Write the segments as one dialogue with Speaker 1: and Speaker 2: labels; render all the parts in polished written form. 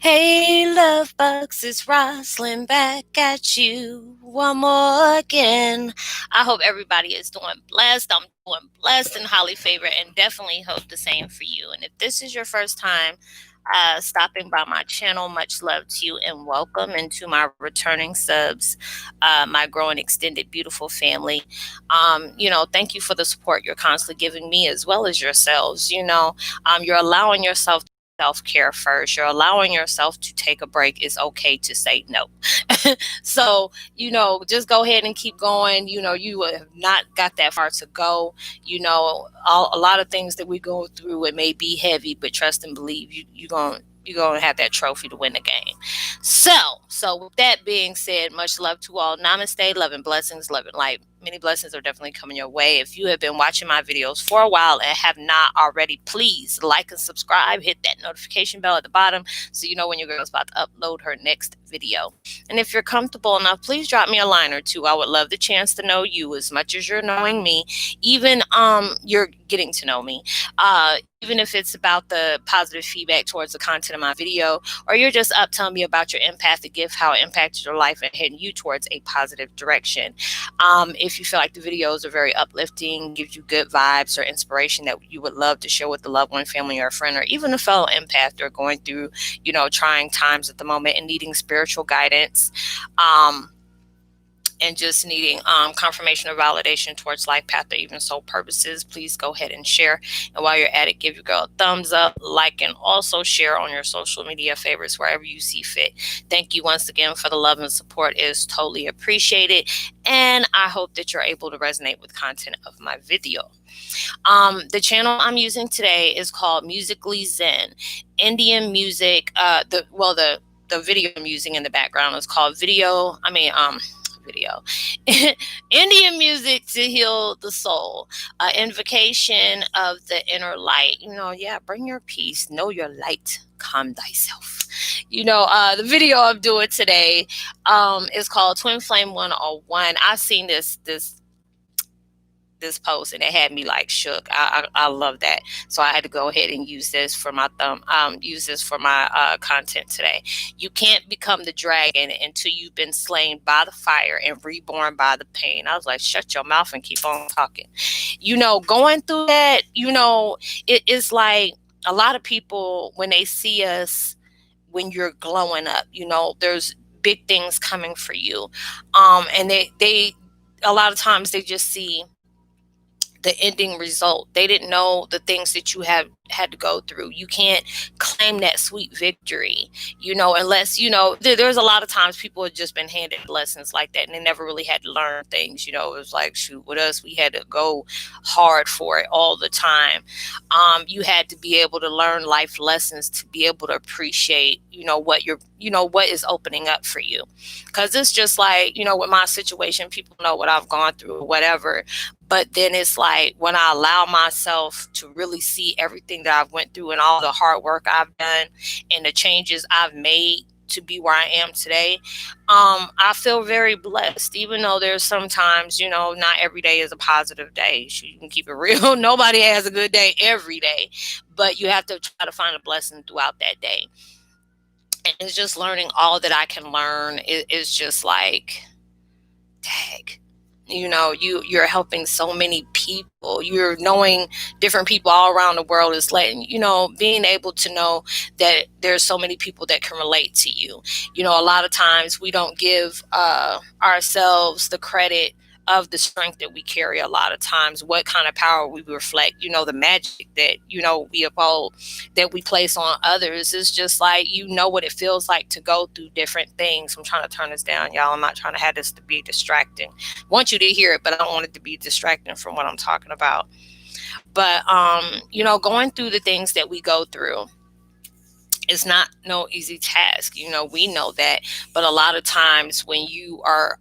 Speaker 1: Hey, love bugs, it's Roslynn back at you one more again. I hope everybody is doing blessed. I'm doing blessed and highly favored, and definitely hope the same for you. And if this is your first time stopping by my channel, much love to you and welcome. And to my returning subs, my growing extended beautiful family. Thank you for the support you're constantly giving me as well as yourselves. You're allowing yourself self-care first. You're allowing yourself to take a break. It's okay to say no. So, just go ahead and keep going. You have not got that far to go. A lot of things that we go through, it may be heavy, but trust and believe you're gonna have that trophy to win the game. So with that being said, much love to all. Namaste, love and blessings, love and light. Many blessings are definitely coming your way. If you have been watching my videos for a while and have not already, please like and subscribe. Hit that notification bell at the bottom so you know when your girl's about to upload her next video. And if you're comfortable enough, please drop me a line or two. I would love the chance to know you as much as you're knowing me. Even you're getting to know me. Even if it's about the positive feedback towards the content of my video, or you're just up telling me about your empathic gift, how it impacted your life and heading you towards a positive direction. If you feel like the videos are very uplifting, gives you good vibes or inspiration that you would love to share with a loved one, family, or a friend, or even a fellow empath or going through, trying times at the moment and needing spiritual guidance, and just needing confirmation or validation towards life path or even soul purposes, please go ahead and share. And while you're at it, give your girl a thumbs up, like, and also share on your social media favorites wherever you see fit. Thank you once again for the love and support. It is totally appreciated. And I hope that you're able to resonate with content of my video. The channel I'm using today is called Musically Zen. Indian music, the video I'm using in the background is called video. Indian music to heal the soul, invocation of the inner light. Bring your peace, know your light, calm thyself. The video I'm doing today is called Twin Flame 101. I've seen this post and it had me like shook. I love that, so I had to go ahead and use this for my content today. You can't become the dragon until you've been slain by the fire and reborn by the pain. I was like, shut your mouth and keep on talking. Going through that, it is like a lot of people when they see us when you're glowing up, there's big things coming for you, and they a lot of times they just see the ending result. They didn't know the things that you have had to go through. You can't claim that sweet victory, unless, there's a lot of times people have just been handed lessons like that and they never really had to learn things. It was like, shoot, with us, we had to go hard for it all the time. You had to be able to learn life lessons to be able to appreciate, what is opening up for you. Because it's just like, with my situation, people know what I've gone through or whatever. But then it's like when I allow myself to really see everything that I've went through and all the hard work I've done and the changes I've made to be where I am today, I feel very blessed, even though there's sometimes, not every day is a positive day. You can keep it real. Nobody has a good day every day, but you have to try to find a blessing throughout that day. And it's just learning all that I can learn. It's just like, dang. You're helping so many people. You're knowing different people all around the world is letting, being able to know that there's so many people that can relate to you. A lot of times we don't give ourselves the credit of the strength that we carry a lot of times, what kind of power we reflect, the magic that, we uphold, that we place on others. Is just like, what it feels like to go through different things. I'm trying to turn this down, y'all. I'm not trying to have this to be distracting. I want you to hear it, but I don't want it to be distracting from what I'm talking about. But, going through the things that we go through, it's not no easy task. We know that, but a lot of times when you are,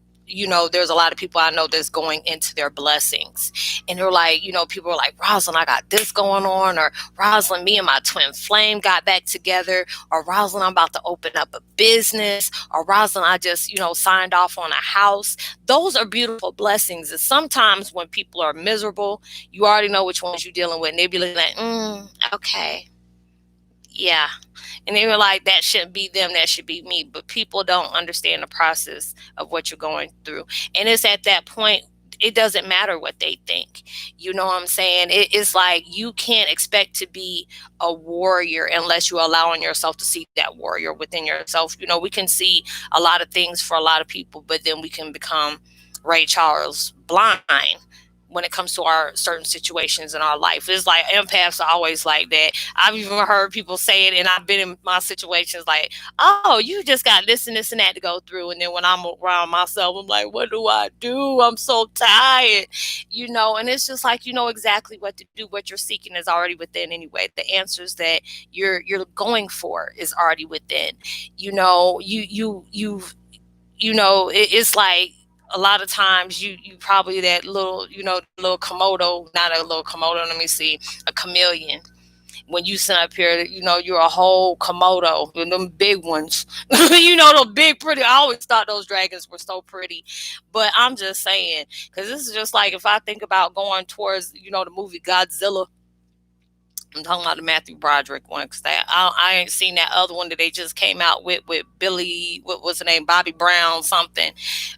Speaker 1: there's a lot of people I know that's going into their blessings and they're like, people are like, Roslynn, I got this going on, or Roslynn, me and my twin flame got back together, or Roslynn, I'm about to open up a business, or Roslynn, I just, signed off on a house. Those are beautiful blessings. And sometimes when people are miserable, you already know which ones you're dealing with, and they be looking like, okay. Yeah. And they were like, that shouldn't be them, that should be me. But people don't understand the process of what you're going through. And it's at that point, it doesn't matter what they think. You know what I'm saying? It's like you can't expect to be a warrior unless you're allowing yourself to see that warrior within yourself. You know, we can see a lot of things for a lot of people, but then we can become Ray Charles blind when it comes to our certain situations in our life. It's like empaths are always like that. I've even heard people say it, and I've been in my situations like, oh, you just got this and that to go through. And then when I'm around myself, I'm like, what do I do? I'm so tired, you know? And it's just like, you know exactly what to do. What you're seeking is already within anyway. The answers that you're going for is already within. You know, it's like a lot of times you probably that little, little Komodo, not a little Komodo, let me see, a chameleon. When you sit up here, you're a whole Komodo, and them big ones, the big pretty. I always thought those dragons were so pretty, but I'm just saying, because this is just like if I think about going towards, the movie Godzilla. I'm talking about the Matthew Broderick one because I ain't seen that other one that they just came out with Billy, what was the name, Bobby Brown something.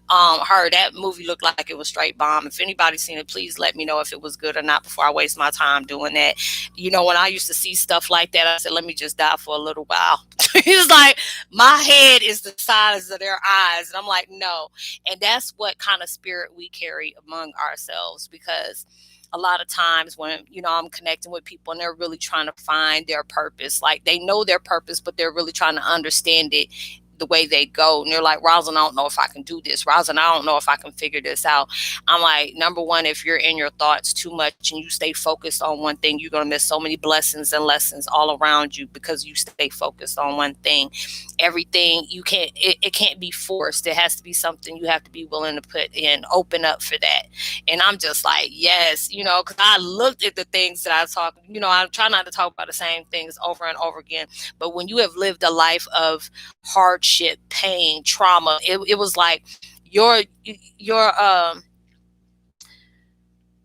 Speaker 1: Her that movie looked like it was straight bomb. If anybody's seen it, please let me know if it was good or not before I waste my time doing that. When I used to see stuff like that, I said, let me just die for a little while. It's like my head is the size of their eyes, and I'm like, no. And that's what kind of spirit we carry among ourselves, because a lot of times when I'm connecting with people and they're really trying to find their purpose, like they know their purpose but they're really trying to understand it the way they go, and they're like, Roslynn, I don't know if I can do this. Roslynn, I don't know if I can figure this out. I'm like, number one, if you're in your thoughts too much and you stay focused on one thing, you're going to miss so many blessings and lessons all around you because you stay focused on one thing. Everything it can't be forced. It has to be something you have to be willing to put in, open up for that. And I'm just like, yes, because I looked at the things that I talk, I try not to talk about the same things over and over again. But when you have lived a life of hardship, pain, trauma, it was like your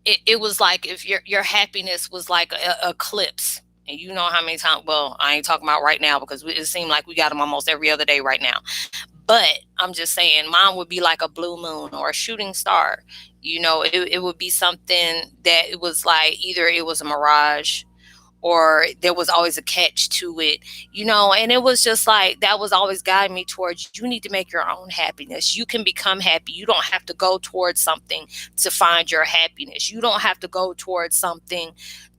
Speaker 1: it was like if your happiness was like a eclipse. And you know how many times, well, I ain't talking about right now because it seemed like we got them almost every other day right now. But I'm just saying, mine would be like a blue moon or a shooting star. It would be something that it was like either it was a mirage or there was always a catch to it, and it was just like that was always guiding me towards, you need to make your own happiness. You can become happy. You don't have to go towards something to find your happiness. You don't have to go towards something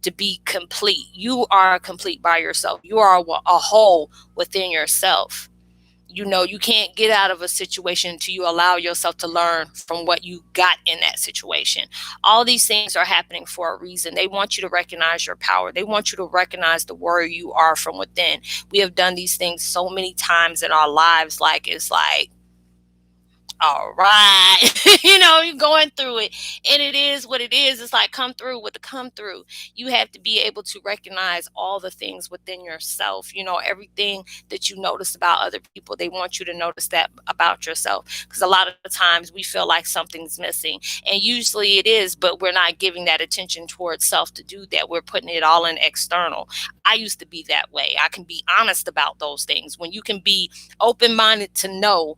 Speaker 1: to be complete. You are complete by yourself. You are a whole within yourself. You can't get out of a situation until you allow yourself to learn from what you got in that situation. All these things are happening for a reason. They want you to recognize your power. They want you to recognize the warrior you are from within. We have done these things so many times in our lives, like it's like, all right, you're going through it, and it is what it is. It's like come through with the come through. You have to be able to recognize all the things within yourself, everything that you notice about other people. They want you to notice that about yourself, because a lot of the times we feel like something's missing, and usually it is, but we're not giving that attention towards self to do that. We're putting it all in external. I used to be that way. I can be honest about those things. When you can be open-minded to know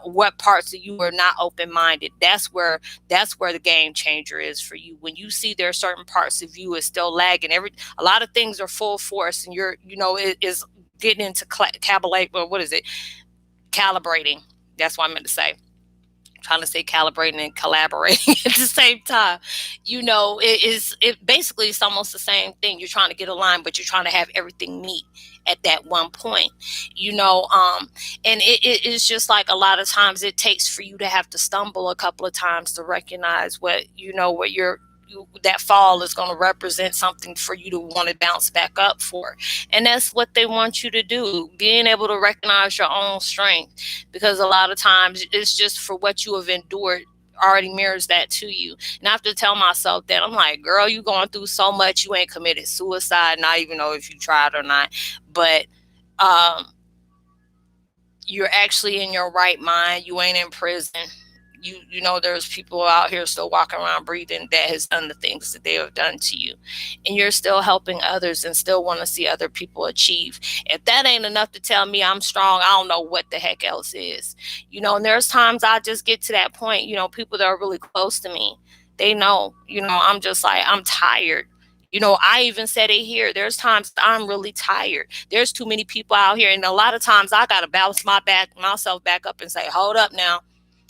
Speaker 1: what parts of you are not open-minded, that's where the game changer is for you. When you see there are certain parts of you is still lagging, a lot of things are full force, and it is getting into calibrating. That's what I meant to say. Trying to say calibrating and collaborating at the same time. It basically it's almost the same thing. You're trying to get aligned, but you're trying to have everything meet at that one point. And it is just like a lot of times it takes for you to have to stumble a couple of times to recognize what that fall is going to represent something for you to want to bounce back up for. And that's what they want you to do, being able to recognize your own strength, because a lot of times it's just for what you have endured already mirrors that to you. And I have to tell myself that. I'm like, girl, you going through so much, you ain't committed suicide, not even know if you tried or not. But you're actually in your right mind. You ain't in prison. You know, there's people out here still walking around breathing that has done the things that they have done to you, and you're still helping others and still want to see other people achieve. If that ain't enough to tell me I'm strong, I don't know what the heck else is. You know, and there's times I just get to that point, you know, people that are really close to me, they know, you know, I'm just like, I'm tired. You know, I even said it here. There's times I'm really tired. There's too many people out here, and a lot of times I gotta bounce myself back up and say, hold up now.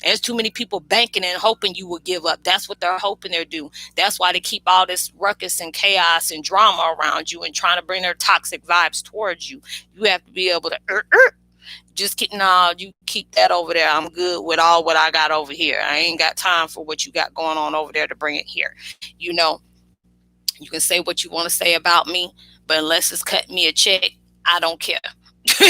Speaker 1: There's too many people banking and hoping you will give up. That's what they're hoping they're doing. That's why they keep all this ruckus and chaos and drama around you and trying to bring their toxic vibes towards you. You have to be able to just keep, no, you keep that over there. I'm good with all what I got over here. I ain't got time for what you got going on over there to bring it here. You know, you can say what you want to say about me, but unless it's cutting me a check, I don't care.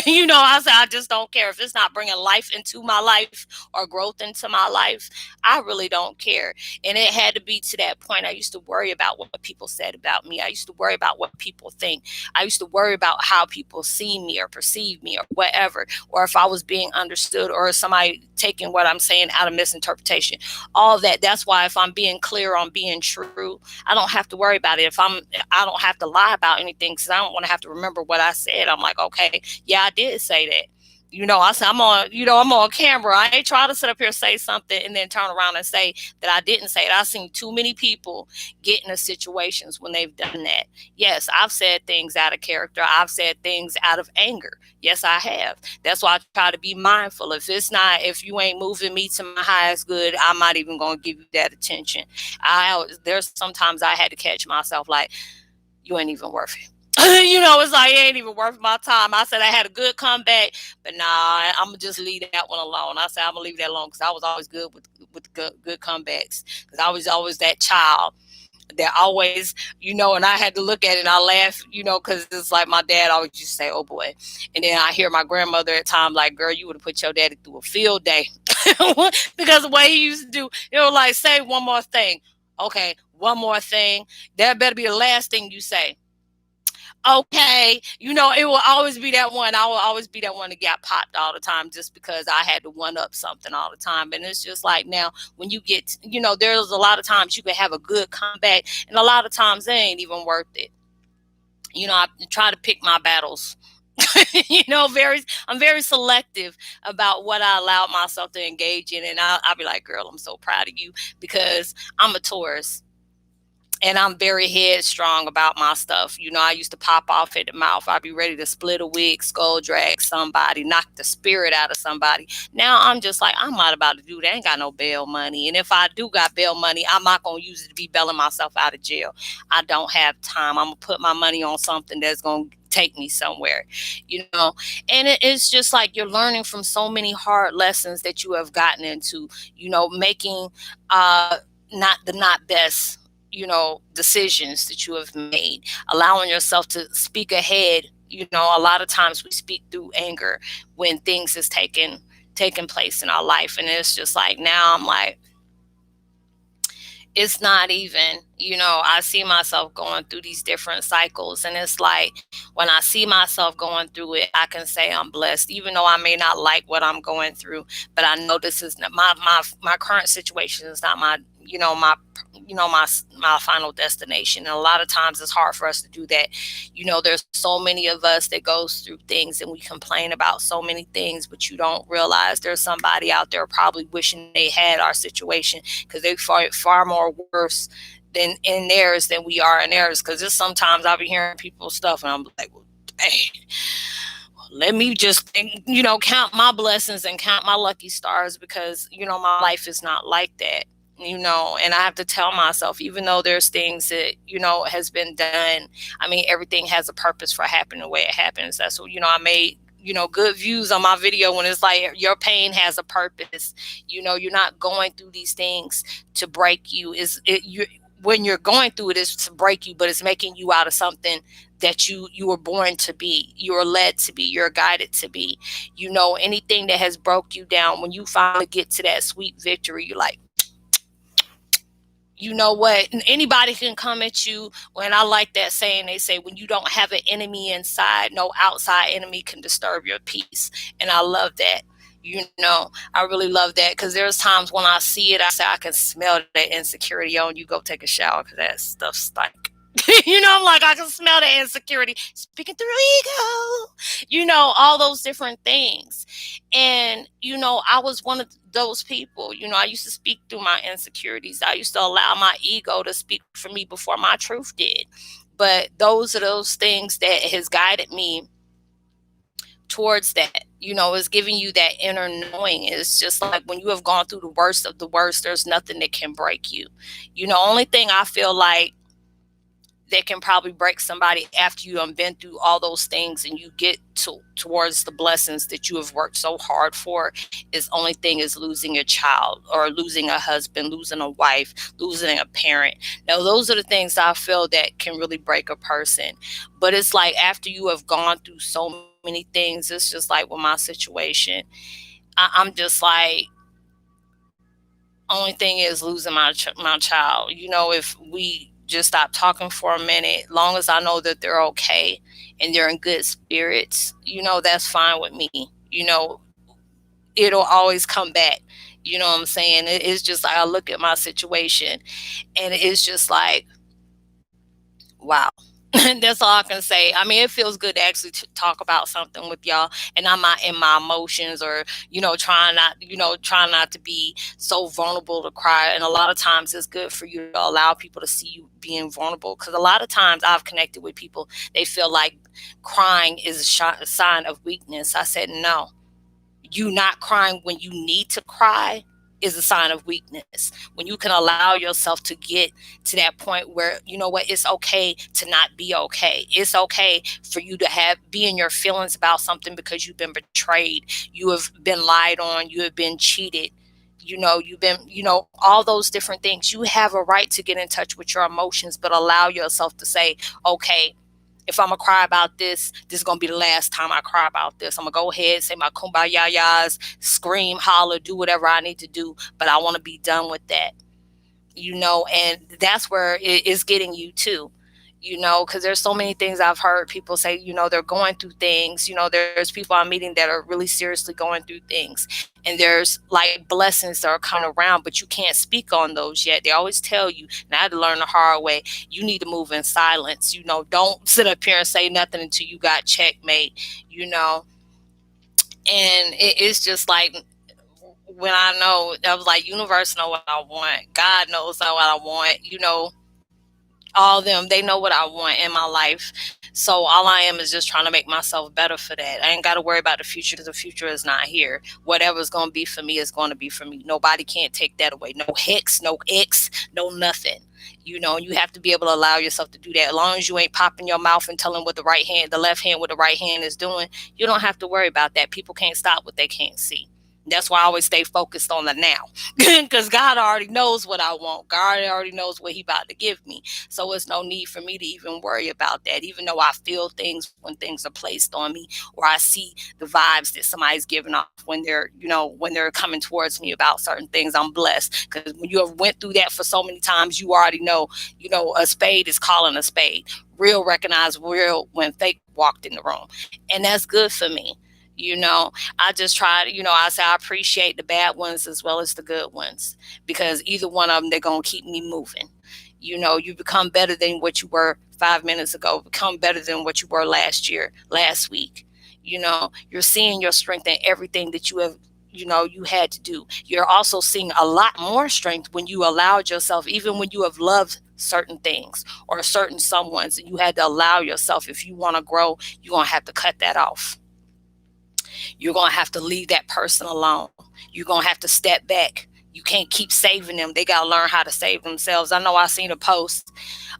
Speaker 1: You know, I say I just don't care. If it's not bringing life into my life or growth into my life, I really don't care. And it had to be to that point. I used to worry about what people said about me. I used to worry about what people think. I used to worry about how people see me or perceive me or whatever, or if I was being understood or somebody taking what I'm saying out of misinterpretation. All that. That's why if I'm being clear on being true, I don't have to worry about it. I don't have to lie about anything because I don't want to have to remember what I said. I'm like, okay, yeah, I did say that. You know, I said I'm on camera. I ain't trying to sit up here and say something and then turn around and say that I didn't say it. I've seen too many people get into situations when they've done that. Yes, I've said things out of character. I've said things out of anger. Yes, I have. That's why I try to be mindful. If you ain't moving me to my highest good, I'm not even going to give you that attention. There's sometimes I had to catch myself like, you ain't even worth it. You know, it's like, it ain't even worth my time. I said I had a good comeback, but nah, I'm gonna just leave that one alone. I said I'm gonna leave that alone because I was always good with good comebacks. Because I was always that child that always, you know, and I had to look at it and I laugh, you know, because it's like my dad always used to say, oh boy. And then I hear my grandmother at times like, girl, you would have put your daddy through a field day. Because the way he used to do, it was like, say one more thing. Okay, one more thing. That better be the last thing you say. Okay, you know, it will always be that one. I will always be that one that got popped all the time just because I had to one up something all the time. And it's just like now, when you get, you know, there's a lot of times you can have a good comeback, and a lot of times they ain't even worth it. You know, I try to pick my battles. You know, I'm very selective about what I allow myself to engage in, and I'll be like, girl, I'm so proud of you because I'm a Taurus. And I'm very headstrong about my stuff. You know, I used to pop off at the mouth. I'd be ready to split a wig, skull drag somebody, knock the spirit out of somebody. Now I'm just like, I'm not about to do that. I ain't got no bail money. And if I do got bail money, I'm not going to use it to be bailing myself out of jail. I don't have time. I'm going to put my money on something that's going to take me somewhere, you know. And it's just like you're learning from so many hard lessons that you have gotten into, you know, making not best, you know, decisions that you have made, allowing yourself to speak ahead. You know, a lot of times we speak through anger when things is taking place in our life. And it's just like, now I'm like, it's not even, you know, I see myself going through these different cycles. And it's like, when I see myself going through it, I can say I'm blessed, even though I may not like what I'm going through. But I know this is not my current situation is not my, you know, my final destination. And a lot of times it's hard for us to do that. You know, there's so many of us that goes through things and we complain about so many things, but you don't realize there's somebody out there probably wishing they had our situation because they far more worse than in theirs than we are in theirs. Because just sometimes I'll be hearing people's stuff and I'm like, well, dang, let me just, you know, count my blessings and count my lucky stars because, you know, my life is not like that. You know, and I have to tell myself, even though there's things that, you know, has been done, I mean, everything has a purpose for happening the way it happens. That's what, you know, I made, you know, good views on my video when it's like your pain has a purpose. You know, you're not going through these things to break you. When you're going through it is to break you, but it's making you out of something that you were born to be, you were led to be, you're guided to be. You know, anything that has broke you down, when you finally get to that sweet victory, you're like, you know what, anybody can come at you. When I like that saying, they say, when you don't have an enemy inside, no outside enemy can disturb your peace. And I love that. I really love that, because there's times when I see it, I say, I can smell that insecurity on you. Go take a shower, because that stuff stank. I'm like, I can smell the insecurity speaking through ego, all those different things. And, I was one of those people. I used to speak through my insecurities. I used to allow my ego to speak for me before my truth did. But those are those things that has guided me towards that. Is giving you that inner knowing. It's just like when you have gone through the worst of the worst, there's nothing that can break you. Only thing I feel like that can probably break somebody after you have been through all those things and you get towards the blessings that you have worked so hard for, is only thing is losing a child, or losing a husband, losing a wife, losing a parent. Now, those are the things I feel that can really break a person. But it's like after you have gone through so many things, it's just like with my situation, I'm just like, only thing is losing my child. If we just stop talking for a minute, long as I know that they're okay and they're in good spirits, that's fine with me. It'll always come back. You know what I'm saying? It's just like I look at my situation and it's just like, wow. That's all I can say. I mean, it feels good to actually talk about something with y'all, and I'm not in my emotions, or trying not to be so vulnerable to cry. And a lot of times, it's good for you to allow people to see you being vulnerable, because a lot of times I've connected with people, they feel like crying is a sign of weakness. I said no. You not crying when you need to cry is a sign of weakness. When you can allow yourself to get to that point where, it's okay to not be okay. It's okay for you to be in your feelings about something because you've been betrayed, you have been lied on, you have been cheated, you've been, all those different things. You have a right to get in touch with your emotions, but allow yourself to say, okay, if I'm gonna cry about this is gonna be the last time I cry about this. I'm gonna go ahead, say my kumbayayas, scream, holler, do whatever I need to do, but I want to be done with that. And that's where it is getting you too. Because there's so many things I've heard people say, they're going through things. There's people I'm meeting that are really seriously going through things. And there's like blessings that are coming around, but you can't speak on those yet. They always tell you, and I had to learn the hard way, you need to move in silence. Don't sit up here and say nothing until you got checkmate, And it's just like, when I know, I was like, universe know what I want. God knows what I want, all of them, they know what I want in my life. So all I am is just trying to make myself better for that. I ain't got to worry about the future, because the future is not here. Whatever's going to be for me is going to be for me. Nobody can't take that away. No hex, no X, no nothing. You have to be able to allow yourself to do that. As long as you ain't popping your mouth and telling what the left hand, what the right hand is doing, you don't have to worry about that. People can't stop what they can't see. That's why I always stay focused on the now, because God already knows what I want. God already knows what he about to give me. So it's no need for me to even worry about that, even though I feel things when things are placed on me, or I see the vibes that somebody's giving off when they're coming towards me about certain things. I'm blessed, because when you have went through that for so many times, you already know, a spade is calling a spade. Real recognize real when fake walked in the room. And that's good for me. I just try to, I say I appreciate the bad ones as well as the good ones, because either one of them, they're going to keep me moving. You become better than what you were 5 minutes ago, become better than what you were last week. You're seeing your strength in everything that you have, you had to do. You're also seeing a lot more strength when you allowed yourself, even when you have loved certain things or certain someones, and you had to allow yourself, if you want to grow, you're going to have to cut that off. You're going to have to leave that person alone. You're going to have to step back. You can't keep saving them. They got to learn how to save themselves. I know I seen a post,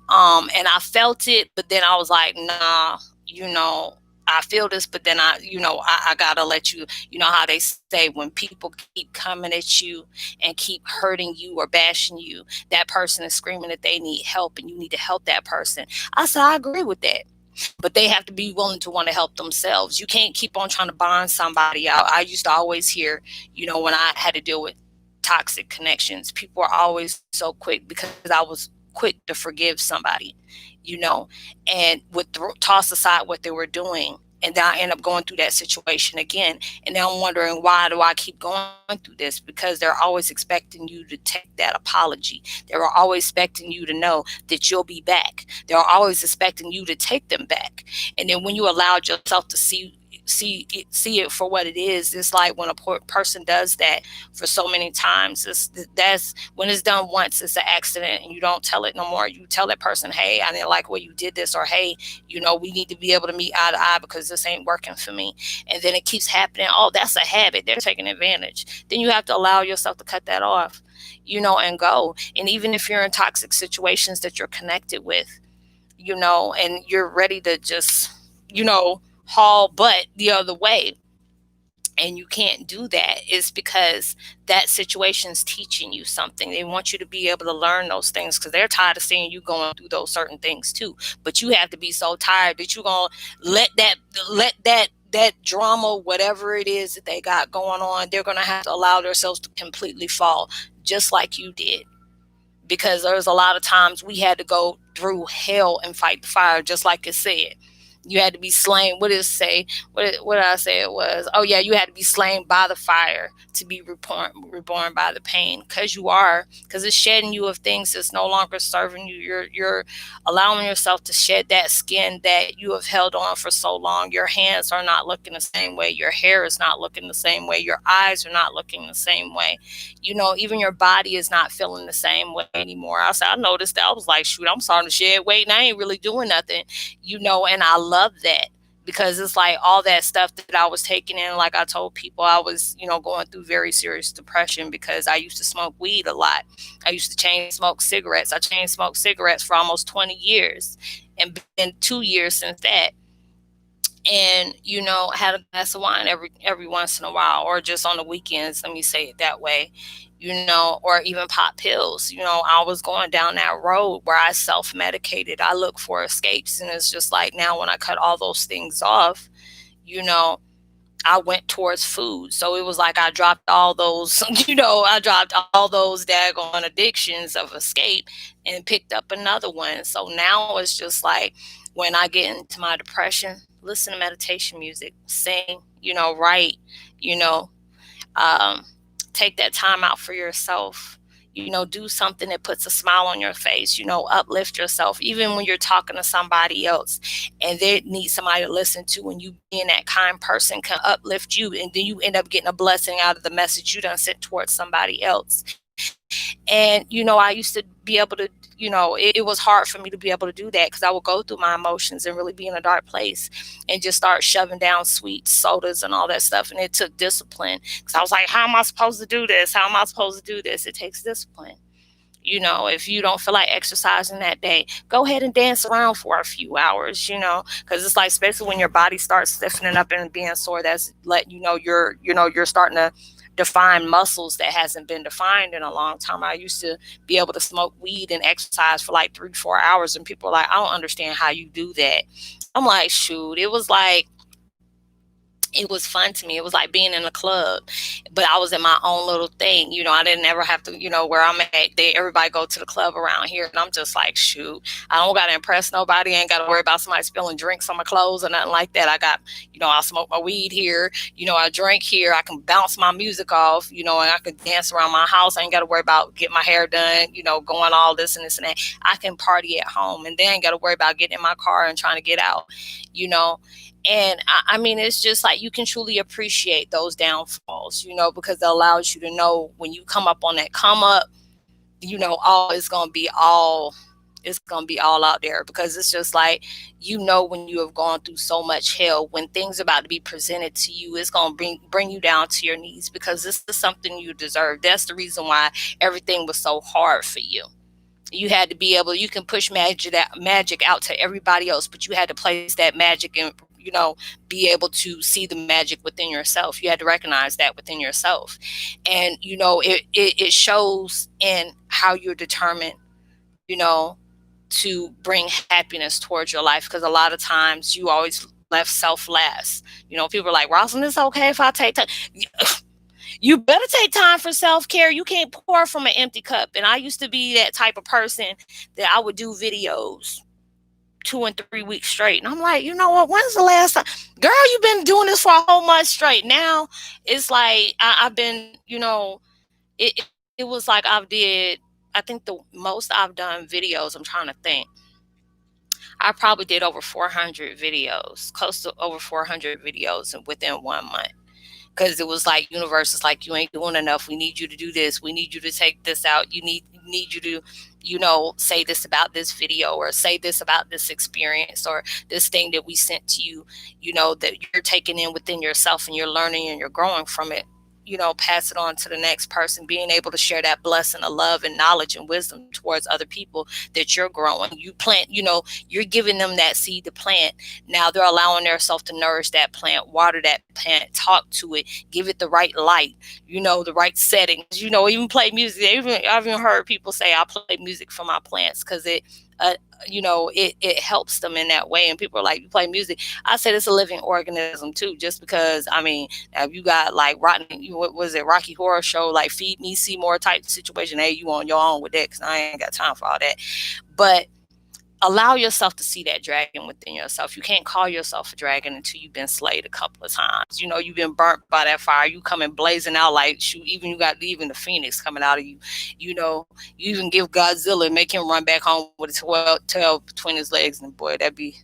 Speaker 1: and I felt it, but then I was like, nah, I feel this, but then I got to let you, how they say, when people keep coming at you and keep hurting you or bashing you, that person is screaming that they need help and you need to help that person. I said, I agree with that. But they have to be willing to want to help themselves. You can't keep on trying to bond somebody out. I used to always hear, when I had to deal with toxic connections, people were always so quick, because I was quick to forgive somebody, and would toss aside what they were doing And then I end up going through that situation again. And now I'm wondering, why do I keep going through this? Because they're always expecting you to take that apology. They were always expecting you to know that you'll be back. They're always expecting you to take them back. And then when you allowed yourself to see it for what it is, it's like when a person does that for so many times, that's when it's done once, it's an accident, and you don't tell it no more. You tell that person, hey, I didn't like the way you did this, or hey, we need to be able to meet eye to eye because this ain't working for me. And then it keeps happening. Oh, that's a habit. They're taking advantage. Then you have to allow yourself to cut that off, and go. And even if you're in toxic situations that you're connected with, and you're ready to just, haul butt the other way, and you can't do that, is because that situation's teaching you something. They want you to be able to learn those things because they're tired of seeing you going through those certain things too. But you have to be so tired that you're gonna let that drama, whatever it is that they got going on, they're gonna have to allow themselves to completely fall, just like you did. Because there's a lot of times we had to go through hell and fight the fire, just like it said. You had to be slain. What did it say? What did I say it was? Oh, yeah, you had to be slain by the fire to be reborn by the pain. Because it's shedding you of things that's no longer serving you. You're allowing yourself to shed that skin that you have held on for so long. Your hands are not looking the same way. Your hair is not looking the same way. Your eyes are not looking the same way. Even your body is not feeling the same way anymore. I noticed that. I was like, shoot, I'm starting to shed weight and I ain't really doing nothing, and I love that, because it's like all that stuff that I was taking in. Like I told people, I was, going through very serious depression because I used to smoke weed a lot. I used to chain smoke cigarettes. I chain smoked cigarettes for almost 20 years, and been 2 years since that. And had a glass of wine every once in a while, or just on the weekends, let me say it that way, or even pop pills. I was going down that road where I self-medicated. I look for escapes, and it's just like, now when I cut all those things off, you know I went towards food. So it was like I dropped all those, I dropped all those daggone addictions of escape and picked up another one. So now it's just like, when I get into my depression, listen to meditation music, sing, write, you know, um, take that time out for yourself. Do something that puts a smile on your face, uplift yourself, even when you're talking to somebody else and they need somebody to listen to, and you being that kind person can uplift you. And then you end up getting a blessing out of the message you done sent towards somebody else. And, I used to be able to, it was hard for me to be able to do that, because I would go through my emotions and really be in a dark place and just start shoving down sweet sodas and all that stuff. And it took discipline, because I was like, how am I supposed to do this? How am I supposed to do this? It takes discipline. If you don't feel like exercising that day, go ahead and dance around for a few hours, because it's like, especially when your body starts stiffening up and being sore, that's letting you're starting to define muscles that hasn't been defined in a long time. I used to be able to smoke weed and exercise for like 3-4 hours, and people are like, I don't understand how you do that. I'm like, shoot, it was fun to me. It was like being in a club, but I was in my own little thing. I didn't ever have to, where I'm at, everybody go to the club around here. And I'm just like, shoot, I don't got to impress nobody. I ain't got to worry about somebody spilling drinks on my clothes or nothing like that. I got, I smoke my weed here, I drink here. I can bounce my music off, and I can dance around my house. I ain't got to worry about getting my hair done, going all this and this and that. I can party at home, and then I ain't got to worry about getting in my car and trying to get out, And I mean, it's just like, you can truly appreciate those downfalls, because it allows you to know when you come up on that come up, it's going to be all out there, because it's just like, when you have gone through so much hell, when things are about to be presented to you, it's going to bring you down to your knees, because this is something you deserve. That's the reason why everything was so hard for you. You had to be able, you can push magic out to everybody else, but you had to place that magic and, be able to see the magic within yourself. You had to recognize that within yourself. And, it shows in how you're determined, to bring happiness towards your life. Because a lot of times you always left self last. People are like, Roslynn, it's okay if I take time. You better take time for self-care. You can't pour from an empty cup. And I used to be that type of person that I would do videos 2 and 3 weeks straight. And I'm like, you know what? When's the last time? Girl, you've been doing this for a whole month straight. Now it's like I've been, it was like I think the most I've done videos, I'm trying to think. I probably did over 400 videos, close to over 400 videos within 1 month. Because it was like universe is like, you ain't doing enough. We need you to do this. We need you to take this out. Need you to, say this about this video, or say this about this experience, or this thing that we sent to you, that you're taking in within yourself and you're learning and you're growing from it. Pass it on to the next person, being able to share that blessing of love and knowledge and wisdom towards other people that you're growing. You plant, you're giving them that seed to plant. Now they're allowing themselves to nourish that plant, water that plant, talk to it, give it the right light, the right settings, even play music. I've even heard people say I play music for my plants because it helps them in that way. And people are like, you play music. I said it's a living organism too, just because, if you got like what was it, Rocky Horror Show, like feed me Seymour type situation, hey, you on your own with that, because I ain't got time for all that. But allow yourself to see that dragon within yourself. You can't call yourself a dragon until you've been slayed a couple of times. You've been burnt by that fire. You coming blazing out like shoot. Even you got the phoenix coming out of you. You even give Godzilla and make him run back home with a tail between his legs, and boy, that'd be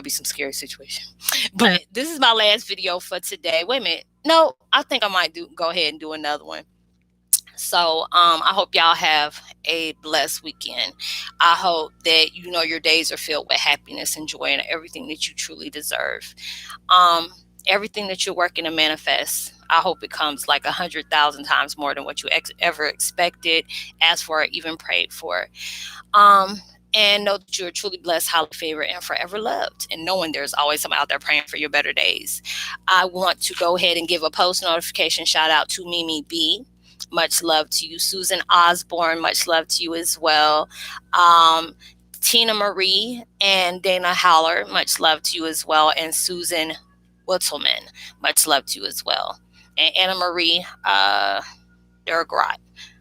Speaker 1: some scary situation. But this is my last video for today. Wait a minute. No, I think I might go ahead and do another one. So I hope y'all have a blessed weekend. I hope that your days are filled with happiness and joy and everything that you truly deserve. Everything that you're working to manifest, I hope it comes like 100,000 times more than what you ever expected, asked for, or even prayed for. And know that you're truly blessed, highly favored, and forever loved. And knowing there's always someone out there praying for your better days. I want to go ahead and give a post notification shout out to Mimi B. Much love to you. Susan Osborne, much love to you as well. Tina Marie and Dana Howler, much love to you as well. And Susan Witzelman, much love to you as well. And Anna Marie Durgrot,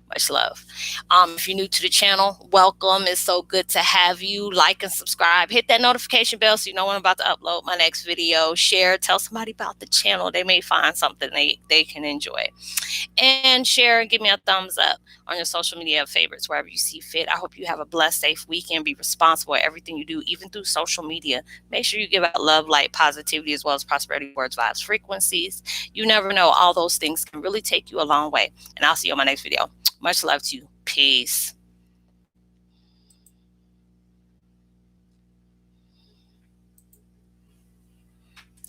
Speaker 1: much love. If you're new to the channel, welcome. It's so good to have you. Like and subscribe. Hit that notification bell so you know when I'm about to upload my next video. Share. Tell somebody about the channel. They may find something they can enjoy. And share and give me a thumbs up on your social media favorites, wherever you see fit. I hope you have a blessed, safe weekend. Be responsible at everything you do, even through social media. Make sure you give out love, light, positivity, as well as prosperity, words, vibes, frequencies. You never know. All those things can really take you a long way. And I'll see you on my next video. Much love to you. Peace.